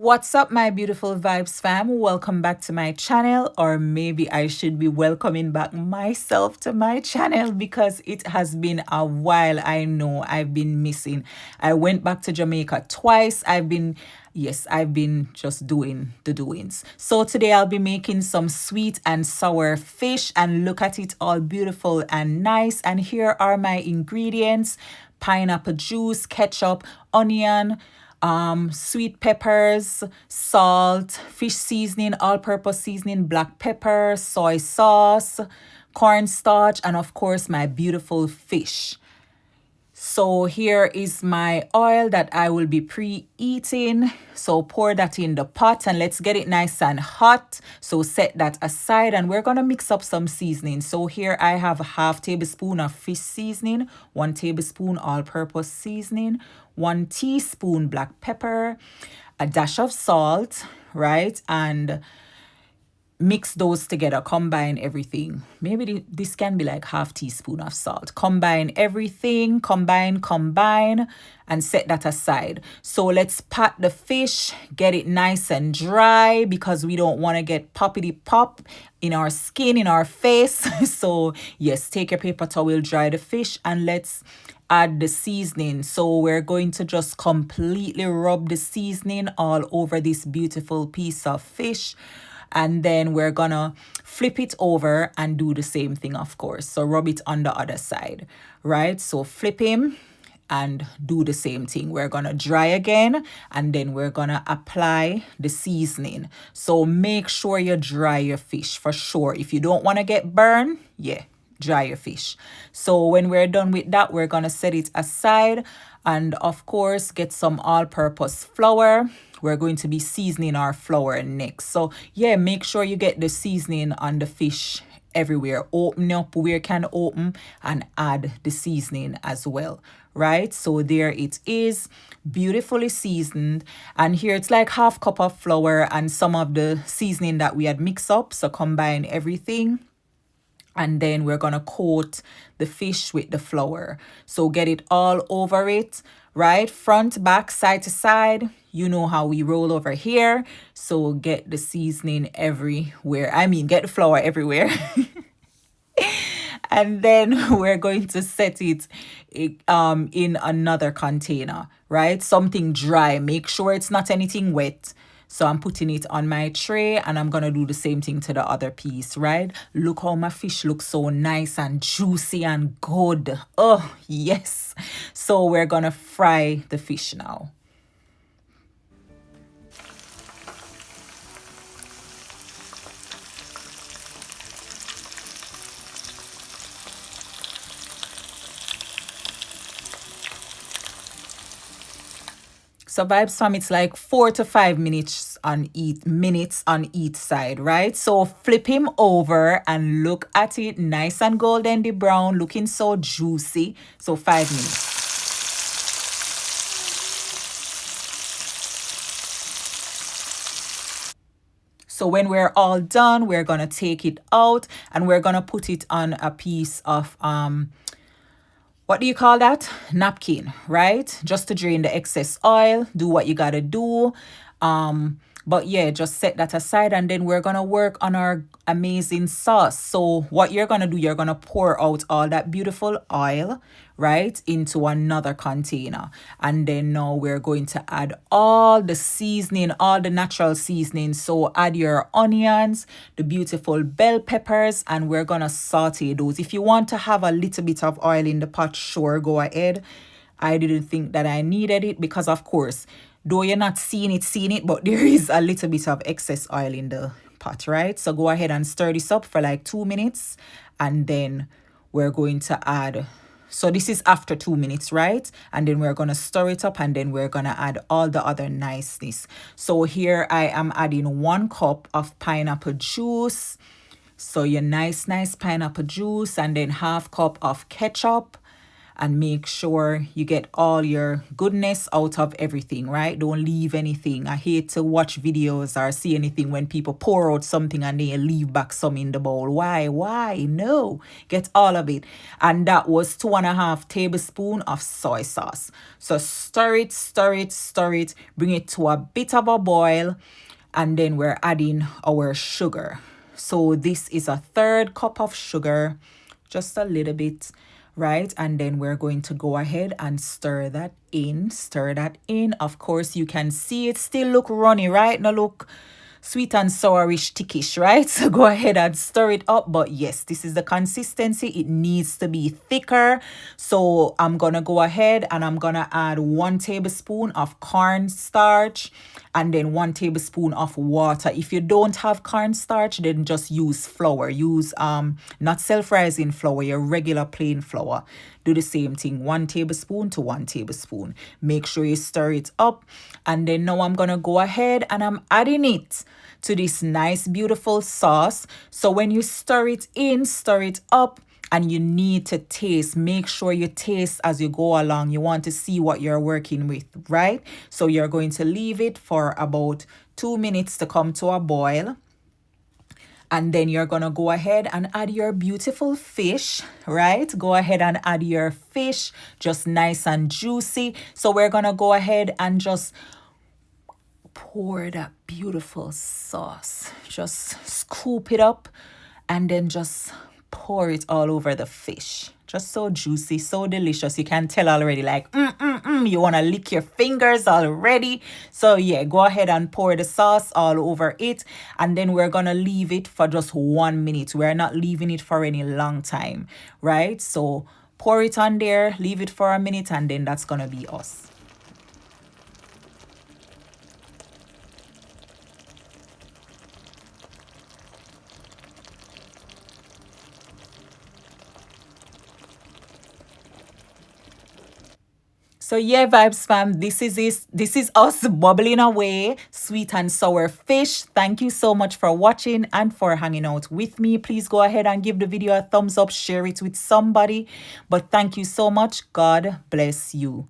What's up, my beautiful Vybz fam? Welcome back to my channel, or maybe I should be welcoming back myself to my channel because it has been a while. I know I've been missing. I went back to Jamaica twice. I've been just doing the doings. So today I'll be making some sweet and sour fish, and look at it, all beautiful and nice. And here are my ingredients: pineapple juice, ketchup, onion, sweet peppers, salt, fish seasoning, all-purpose seasoning, black pepper, soy sauce, cornstarch, and of course my beautiful fish. So here is my oil that I will be preheating. So pour that in the pot and let's get it nice and hot. So set that aside and we're going to mix up some seasoning. So here I have a half tablespoon of fish seasoning, 1 tablespoon all-purpose seasoning, 1 teaspoon black pepper, a dash of salt, right? And mix those together, combine everything. Maybe this can be like half teaspoon of salt. Combine everything, combine, and set that aside. So let's pat the fish, get it nice and dry because we don't want to get poppity pop in our skin, in our face. So yes, take your paper towel, dry the fish, and let's add the seasoning. So we're going to just completely rub the seasoning all over this beautiful piece of fish. And then we're gonna flip it over and do the same thing, of course. So rub it on the other side, right? So flip him and do the same thing. We're gonna dry again and then we're gonna apply the seasoning. So make sure you dry your fish for sure. If you don't want to get burned, yeah, dry your fish. So when we're done with that, we're gonna set it aside and of course get some all-purpose flour. We're going to be seasoning our flour next. So yeah, make sure you get the seasoning on the fish everywhere. Open up where you can open and add the seasoning as well, right? So there it is, beautifully seasoned. And here it's like half cup of flour and some of the seasoning that we had mixed up. So combine everything. And then we're going to coat the fish with the flour. So get it all over it, right? Front, back, side to side. You know how we roll over here. So get the seasoning everywhere. Get the flour everywhere. And then we're going to set it in another container, right? Something dry. Make sure it's not anything wet. So I'm putting it on my tray and I'm going to do the same thing to the other piece, right? Look how my fish looks so nice and juicy and good. Oh, yes. So we're going to fry the fish now. So Vybz fam, it's like 4 to 5 minutes on each side, right? So flip him over and look at it, nice and golden brown, looking so juicy. So 5 minutes. So when we're all done, we're gonna take it out and we're gonna put it on a piece of what do you call that? Napkin, right? Just to drain the excess oil. Do what you gotta do. But yeah, just set that aside and then we're gonna work on our amazing sauce. So what you're gonna do, you're gonna pour out all that beautiful oil, right, into another container. And then now we're going to add all the seasoning, all the natural seasoning. So add your onions, the beautiful bell peppers, and we're gonna saute those. If you want to have a little bit of oil in the pot, sure, go ahead. I didn't think that I needed it because of course, though you're not seeing it, but there is a little bit of excess oil in the pot, right? So go ahead and stir this up for like 2 minutes and then we're going to add, so this is after 2 minutes, right? And then we're going to stir it up and then we're going to add all the other niceness. So here I am adding 1 cup of pineapple juice. So your nice pineapple juice, and then half cup of ketchup. and make sure you get all your goodness out of everything, right? Don't leave anything. I hate to watch videos or see anything when people pour out something and they leave back some in the bowl. Why? No, get all of it. And that was 2.5 tablespoons of soy sauce. So stir it, bring it to a bit of a boil, and then we're adding our sugar. So this is a 1/3 cup of sugar, just a little bit, right? And then we're going to go ahead and stir that in. Of course, you can see it still look runny, right? Now look sweet and sourish, thickish, right? So go ahead and stir it up. But yes, this is the consistency. It needs to be thicker. So I'm gonna go ahead and I'm gonna add 1 tablespoon of cornstarch and then 1 tablespoon of water. If you don't have cornstarch, then just use flour. Use not self-rising flour, your regular plain flour. Do the same thing, 1 tablespoon to 1 tablespoon. Make sure you stir it up. And then now I'm gonna go ahead and I'm adding it to this nice beautiful sauce. So when you stir it up, and you need to taste. Make sure you taste as you go along. You want to see what you're working with, right? So you're going to leave it for about 2 minutes to come to a boil. And then you're going to go ahead and add your beautiful fish, right? Go ahead and add your fish, just nice and juicy. So we're going to go ahead and just pour that beautiful sauce. Just scoop it up and then just pour it all over the fish. Just so juicy, so delicious. You can tell already, like, you want to lick your fingers already. So yeah, go ahead and pour the sauce all over it. And then we're going to leave it for just 1 minute. We're not leaving it for any long time, right? So pour it on there, leave it for a minute, and then that's going to be us. So yeah, Vybz fam, this is us bubbling away, sweet and sour fish. Thank you so much for watching and for hanging out with me. Please go ahead and give the video a thumbs up, share it with somebody. But thank you so much. God bless you.